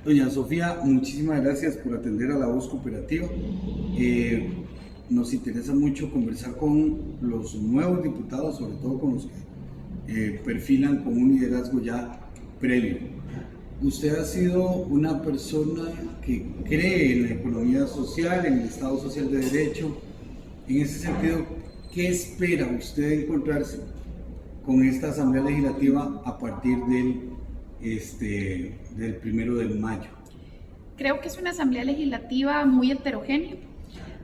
Doña Sofía, muchísimas gracias por atender a La Voz Cooperativa. Nos interesa mucho conversar con los nuevos diputados, sobre todo con los que perfilan con un liderazgo ya previo. Usted ha sido una persona que cree en la economía social, en el Estado Social de Derecho. En ese sentido, ¿qué espera usted encontrarse con esta Asamblea Legislativa a partir del 1 de mayo? Creo que es una asamblea legislativa muy heterogénea.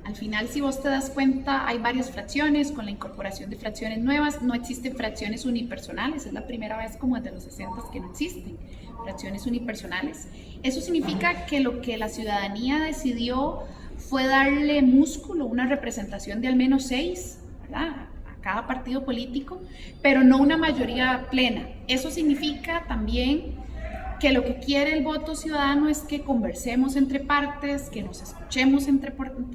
Al final, si vos te das cuenta, hay varias fracciones. Con la incorporación de fracciones nuevas, no existen fracciones unipersonales. Es la primera vez como desde los 60 que no existen fracciones unipersonales. Eso significa que lo que la ciudadanía decidió fue darle músculo, una representación de al menos 6, ¿verdad?, a cada partido político, pero no una mayoría plena. Eso significa también que lo que quiere el voto ciudadano es que conversemos entre partes, que nos escuchemos entre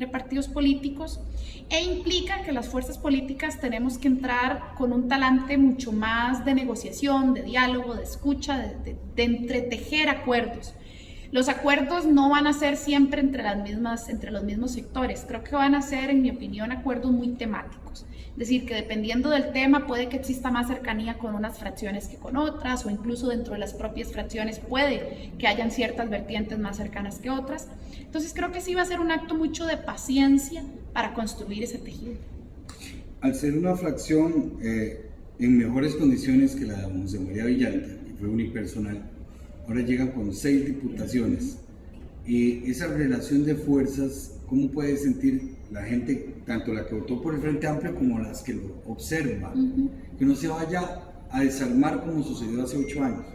partidos políticos, e implica que las fuerzas políticas tenemos que entrar con un talante mucho más de negociación, de diálogo, de escucha, de entretejer acuerdos. Los acuerdos no van a ser siempre entre los mismos sectores. Creo que van a ser, en mi opinión, acuerdos muy temáticos. Es decir, que dependiendo del tema puede que exista más cercanía con unas fracciones que con otras, o incluso dentro de las propias fracciones puede que hayan ciertas vertientes más cercanas que otras. Entonces creo que sí va a ser un acto mucho de paciencia para construir ese tejido. Al ser una fracción en mejores condiciones que la de José María Villalta, que fue unipersonal, ahora llegan con 6 diputaciones. Esa relación de fuerzas, ¿cómo puede sentir la gente, tanto la que votó por el Frente Amplio como las que lo observan? Que no se vaya a desarmar como sucedió hace 8 años.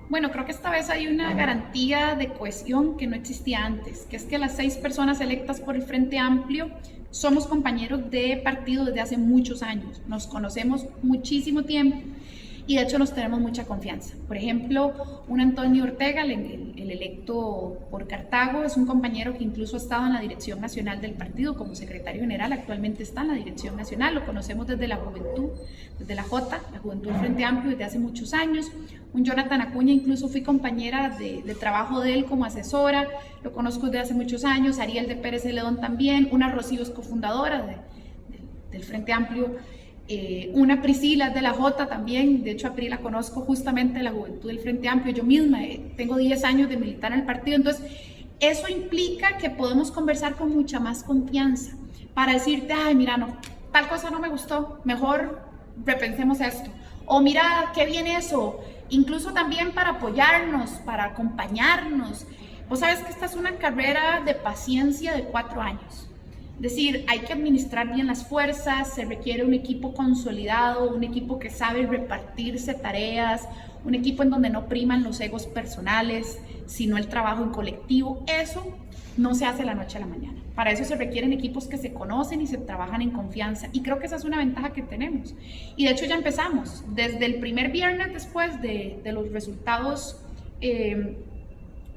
Bueno, creo que esta vez hay una garantía de cohesión que no existía antes, que es que las 6 personas electas por el Frente Amplio somos compañeros de partido desde hace muchos años, nos conocemos muchísimo tiempo y de hecho nos tenemos mucha confianza. Por ejemplo, un Antonio Ortega, el electo por Cartago, es un compañero que incluso ha estado en la dirección nacional del partido como secretario general, actualmente está en la dirección nacional, lo conocemos desde la juventud, desde la Juventud del Frente Amplio, desde hace muchos años. Un Jonathan Acuña, incluso fui compañera de trabajo de él como asesora, lo conozco desde hace muchos años. Ariel de Pérez Celedón también, una Rocío es cofundadora del Frente Amplio. Una Priscila de la Jota también, de hecho a Pri la conozco justamente de la Juventud del Frente Amplio, yo misma tengo 10 años de militar en el partido, entonces eso implica que podemos conversar con mucha más confianza para decirte, ay mira, no, tal cosa no me gustó, mejor repensemos esto, o mira, qué bien eso, incluso también para apoyarnos, para acompañarnos. Vos sabes que esta es una carrera de paciencia de 4 años. Es decir, hay que administrar bien las fuerzas, se requiere un equipo consolidado, un equipo que sabe repartirse tareas, un equipo en donde no priman los egos personales, sino el trabajo en colectivo. Eso no se hace de la noche a la mañana. Para eso se requieren equipos que se conocen y se trabajan en confianza. Y creo que esa es una ventaja que tenemos. Y de hecho ya empezamos. Desde el primer viernes después de los resultados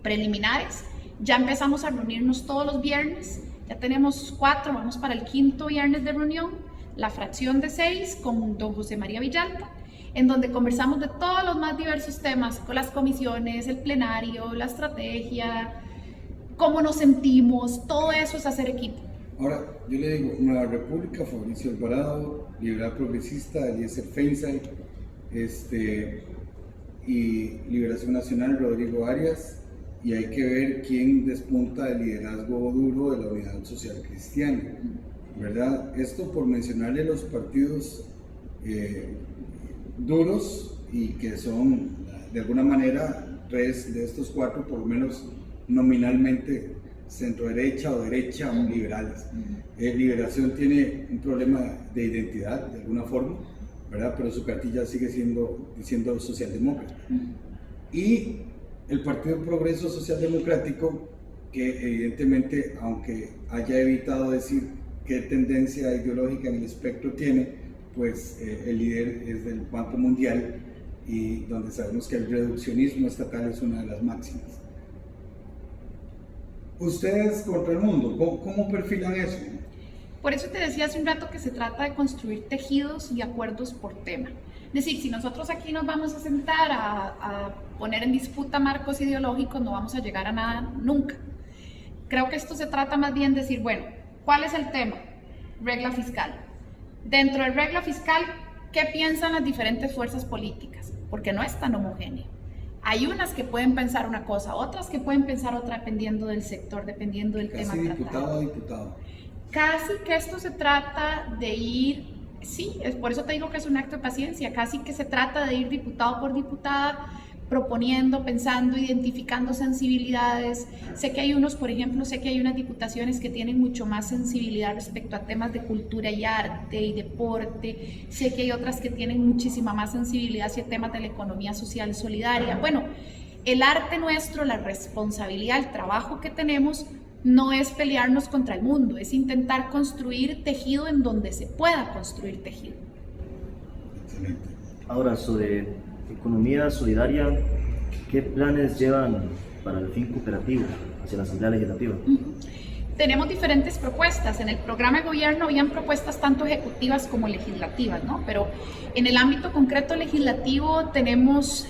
preliminares, ya empezamos a reunirnos todos los viernes. Ya tenemos 4, vamos para el 5º viernes de reunión, la fracción de 6 con don José María Villalta, en donde conversamos de todos los más diversos temas, con las comisiones, el plenario, la estrategia, cómo nos sentimos, todo eso es hacer equipo. Ahora, yo le digo, Nueva República, Fabricio Alvarado, Liberal Progresista, Eliezer Feinstein, y Liberación Nacional, Rodrigo Arias, y hay que ver quién despunta el liderazgo duro de la Unidad Social Cristiana, ¿verdad? Esto por mencionarle los partidos duros y que son, de alguna manera, 3 de estos 4, por lo menos nominalmente, centro-derecha o derecha o liberales. Liberación tiene un problema de identidad, de alguna forma, ¿verdad? Pero su cartilla sigue siendo socialdemócrata. Y el Partido Progreso Social Democrático, que evidentemente, aunque haya evitado decir qué tendencia ideológica en el espectro tiene, pues el líder es del Banco Mundial y donde sabemos que el reduccionismo estatal es una de las máximas. Ustedes contra el mundo, ¿cómo perfilan eso? Por eso te decía hace un rato que se trata de construir tejidos y acuerdos por tema. Es decir, si nosotros aquí nos vamos a sentar a poner en disputa marcos ideológicos no vamos a llegar a nada nunca. Creo que esto se trata más bien de decir, bueno, ¿cuál es el tema? Regla fiscal. Dentro de regla fiscal, ¿qué piensan las diferentes fuerzas políticas? Porque no es tan homogéneo. Hay unas que pueden pensar una cosa, otras que pueden pensar otra, dependiendo del sector, dependiendo del tema tratado. Diputado a diputado. Casi que esto se trata de ir, sí, es por eso te digo que es un acto de paciencia, casi que se trata de ir diputado por diputada, proponiendo, pensando, identificando sensibilidades. Sé que hay unos, por ejemplo, sé que hay unas diputaciones que tienen mucho más sensibilidad respecto a temas de cultura y arte y deporte. Sé que hay otras que tienen muchísima más sensibilidad hacia temas de la economía social y solidaria. Bueno, el arte nuestro, la responsabilidad, el trabajo que tenemos no es pelearnos contra el mundo, es intentar construir tejido en donde se pueda construir tejido. Excelente. Ahora, sobre economía solidaria, ¿qué planes llevan para el fin cooperativo hacia la Asamblea Legislativa? Tenemos diferentes propuestas. En el programa de gobierno habían propuestas tanto ejecutivas como legislativas, ¿no? Pero en el ámbito concreto legislativo tenemos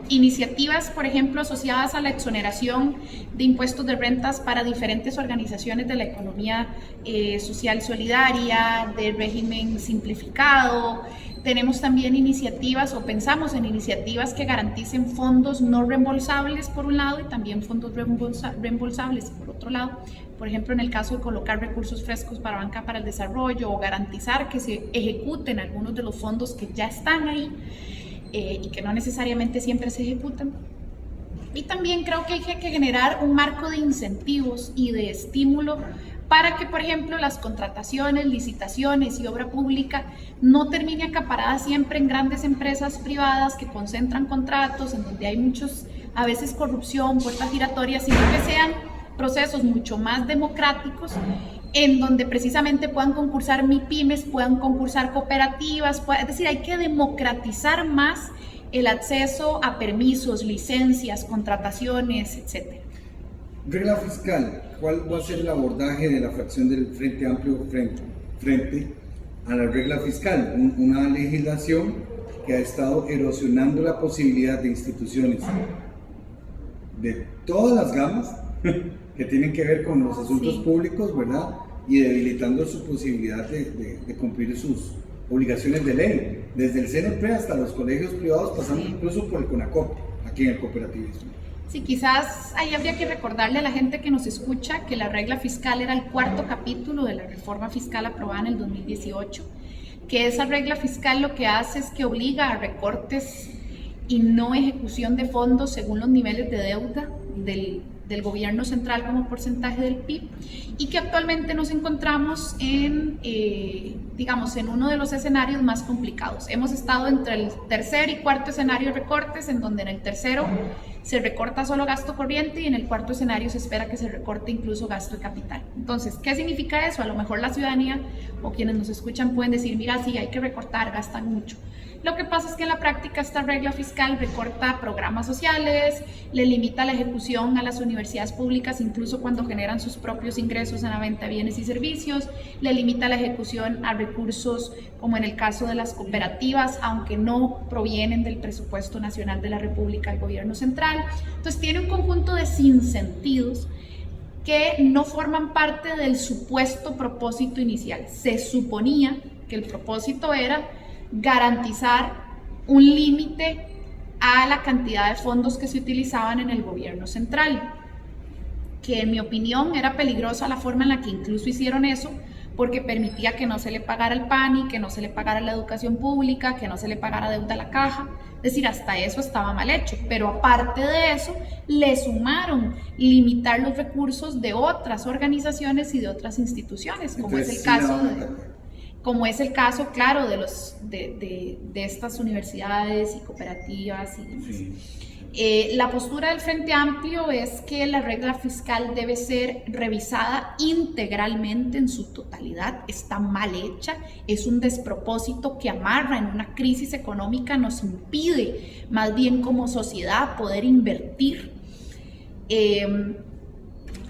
iniciativas, por ejemplo, asociadas a la exoneración de impuestos de rentas para diferentes organizaciones de la economía social solidaria, del régimen simplificado. Tenemos también iniciativas, o pensamos en iniciativas que garanticen fondos no reembolsables por un lado y también fondos reembolsables por otro lado. Por ejemplo, en el caso de colocar recursos frescos para banca para el desarrollo o garantizar que se ejecuten algunos de los fondos que ya están ahí y que no necesariamente siempre se ejecutan. Y también creo que hay que generar un marco de incentivos y de estímulo para que, por ejemplo, las contrataciones, licitaciones y obra pública no termine acaparada siempre en grandes empresas privadas que concentran contratos, en donde hay muchos, a veces corrupción, puertas giratorias, sino que sean procesos mucho más democráticos, en donde precisamente puedan concursar MIPYMES, puedan concursar cooperativas, es decir, hay que democratizar más el acceso a permisos, licencias, contrataciones, etc. Regla fiscal, ¿cuál va a ser el abordaje de la fracción del Frente Amplio frente a la regla fiscal? Una legislación que ha estado erosionando la posibilidad de instituciones de todas las gamas que tienen que ver con los asuntos públicos, ¿verdad? Y debilitando su posibilidad de cumplir sus obligaciones de ley, desde el CNP hasta los colegios privados, pasando incluso por el CONACOP, aquí en el cooperativismo. Sí, quizás ahí habría que recordarle a la gente que nos escucha que la regla fiscal era el cuarto capítulo de la reforma fiscal aprobada en el 2018, que esa regla fiscal lo que hace es que obliga a recortes y no ejecución de fondos según los niveles de deuda del gobierno central como porcentaje del PIB, y que actualmente nos encontramos en, digamos, en uno de los escenarios más complicados. Hemos estado entre el tercer y cuarto escenario de recortes, en donde en el tercero se recorta solo gasto corriente y en el cuarto escenario se espera que se recorte incluso gasto de capital. Entonces, ¿qué significa eso? A lo mejor la ciudadanía o quienes nos escuchan pueden decir, mira, sí, hay que recortar, gastan mucho. Lo que pasa es que en la práctica esta regla fiscal recorta programas sociales, le limita la ejecución a las universidades públicas incluso cuando generan sus propios ingresos en la venta de bienes y servicios, le limita la ejecución a recursos como en el caso de las cooperativas, aunque no provienen del presupuesto nacional de la República, el gobierno central. Entonces tiene un conjunto de sinsentidos que no forman parte del supuesto propósito inicial. Se suponía que el propósito era garantizar un límite a la cantidad de fondos que se utilizaban en el gobierno central, que en mi opinión era peligrosa la forma en la que incluso hicieron eso, porque permitía que no se le pagara el PANI, que no se le pagara la educación pública, que no se le pagara deuda a la caja. Es decir, hasta eso estaba mal hecho, pero aparte de eso le sumaron limitar los recursos de otras organizaciones y de otras instituciones, como entonces, es el caso, claro, de estas universidades y cooperativas y demás. Sí. La postura del Frente Amplio es que la regla fiscal debe ser revisada integralmente en su totalidad. Está mal hecha, es un despropósito que amarra en una crisis económica, nos impide más bien como sociedad poder invertir.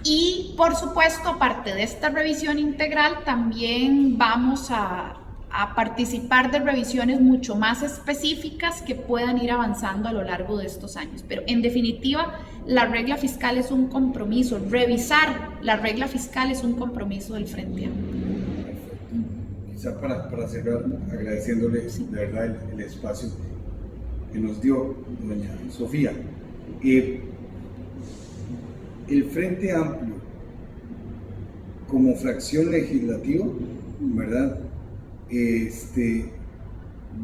Y por supuesto, aparte de esta revisión integral, también vamos a a participar de revisiones mucho más específicas que puedan ir avanzando a lo largo de estos años. Pero en definitiva, la regla fiscal es un compromiso, revisar la regla fiscal es un compromiso del Frente Amplio. Quizá para cerrar, agradeciéndole de verdad el espacio que nos dio doña Sofía. El Frente Amplio, como fracción legislativa, ¿verdad?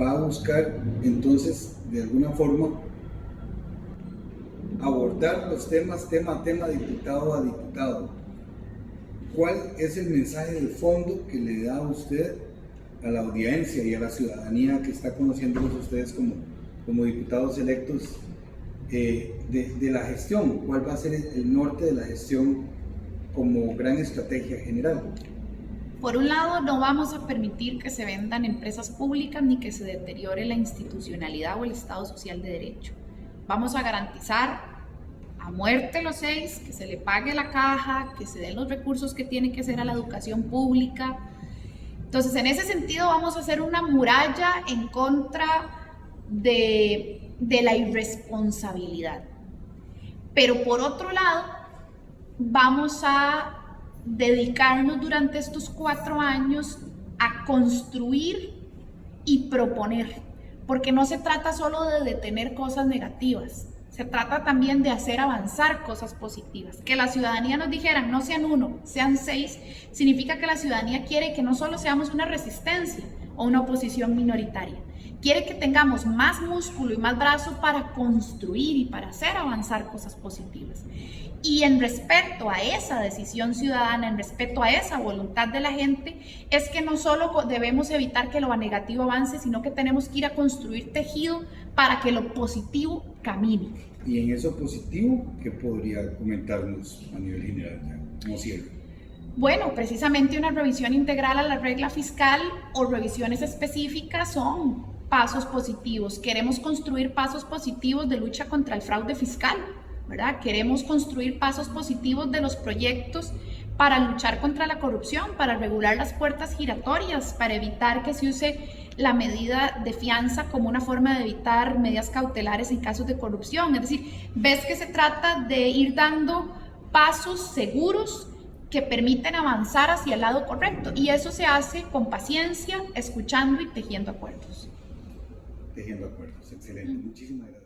Va a buscar entonces de alguna forma abordar los temas tema a tema, diputado a diputado. ¿Cuál es el mensaje de fondo que le da a usted a la audiencia y a la ciudadanía que está conociéndolos a ustedes como diputados electos de la gestión? ¿Cuál va a ser el norte de la gestión como gran estrategia general? Por un lado, no vamos a permitir que se vendan empresas públicas ni que se deteriore la institucionalidad o el Estado social de derecho. Vamos a garantizar a muerte los 6, que se le pague la caja, que se den los recursos que tiene que ser a la educación pública. Entonces, en ese sentido, vamos a hacer una muralla en contra de la irresponsabilidad. Pero por otro lado, vamos a dedicarnos durante estos 4 años a construir y proponer, porque no se trata solo de detener cosas negativas, se trata también de hacer avanzar cosas positivas. Que la ciudadanía nos dijera, no sean 1, sean 6, significa que la ciudadanía quiere que no solo seamos una resistencia o una oposición minoritaria, quiere que tengamos más músculo y más brazo para construir y para hacer avanzar cosas positivas. Y en respeto a esa decisión ciudadana, en respeto a esa voluntad de la gente, es que no solo debemos evitar que lo negativo avance, sino que tenemos que ir a construir tejido para que lo positivo camine. Y en eso positivo, ¿qué podría comentarnos a nivel general, como cierre? Bueno, precisamente una revisión integral a la regla fiscal o revisiones específicas son pasos positivos. Queremos construir pasos positivos de lucha contra el fraude fiscal, ¿verdad? Queremos construir pasos positivos de los proyectos para luchar contra la corrupción, para regular las puertas giratorias, para evitar que se use la medida de fianza como una forma de evitar medidas cautelares en casos de corrupción. Es decir, ves que se trata de ir dando pasos seguros que permiten avanzar hacia el lado correcto, y eso se hace con paciencia, escuchando y tejiendo acuerdos. Tejiendo acuerdos, excelente. Muchísimas gracias.